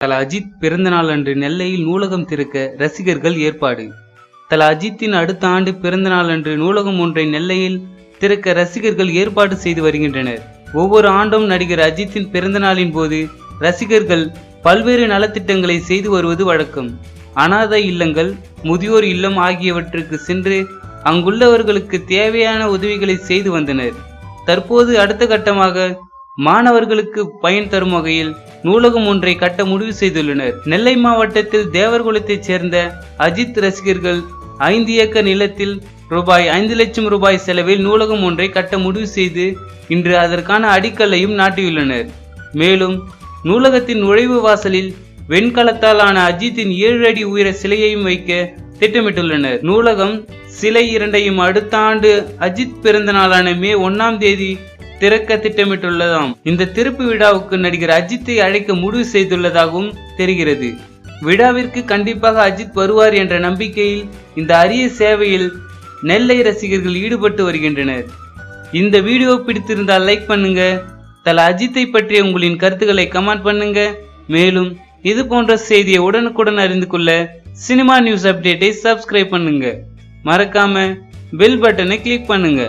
தல அஜித் பிறந்தநாள் அன்று நெல்லையில் நூலகம் திறக்க ரசிகர்கள் ஏற்பாடு. தல அஜித்தின் அடுத்த ஆண்டு பிறந்தநாள் அன்று நூலகம் ஒன்றை நெல்லையில் திறக்க ரசிகர்கள் ஏற்பாடு செய்து வருகின்றனர். ஒவ்வொரு ஆண்டும் நடிகர் அஜித்தின் பிறந்த நாளின் போது ரசிகர்கள் பல்வேறு நலத்திட்டங்களை செய்து வருவது வழக்கம். அனாதை இல்லங்கள், முதியோர் இல்லம் ஆகியவற்றுக்கு சென்று அங்குள்ளவர்களுக்கு தேவையான உதவிகளை செய்து வந்தனர். தற்போது அடுத்த கட்டமாக மாணவர்களுக்கு பயன் தரும் வகையில் நூலகம் ஒன்றை கட்ட முடிவு செய்துள்ளனர். நெல்லை மாவட்டத்தில் தேவர்குலத்தைச் சேர்ந்த அஜித் ரசிகர்கள் 5 ஏக்கர் நிலத்தில் ரூபாய் 5 லட்சம் செலவில் நூலகம் ஒன்றை கட்ட முடிவு செய்து இன்று அதற்கான அடிக்கல்லையும் நாட்டியுள்ளனர். மேலும் நூலகத்தின் நுழைவு வாசலில் வெண்கலத்தாலான அஜித்தின் 7 அடி உயர சிலையையும் வைக்க திட்டமிட்டுள்ளனர். நூலகம், சிலை இரண்டையும் அடுத்த ஆண்டு அஜித் பிறந்த நாளான மே 1ஆம் தேதி திறக்க திட்டமிட்டுள்ளதாம். இந்த திறப்பு விழாவுக்கு நடிகர் அஜித்தை அழைக்க முடிவு செய்துள்ளதாகவும் தெரிகிறது. விழாவிற்கு கண்டிப்பாக அஜித் வருவார் என்ற நம்பிக்கையில் இந்த அரிய சேவையில் நெல்லை ரசிகர்கள் ஈடுபட்டு வருகின்றனர். இந்த வீடியோ பிடித்திருந்தால் லைக் பண்ணுங்க. தல அஜித்தை பற்றிய உங்களின் கருத்துக்களை கமெண்ட் பண்ணுங்க. மேலும் இது போன்ற செய்தியை உடனுக்குடன் அறிந்து கொள்ள சினிமா நியூஸ் அப்டேட்டை சப்ஸ்கிரைப் பண்ணுங்க. மறக்காம பெல் பட்டனை கிளிக் பண்ணுங்க.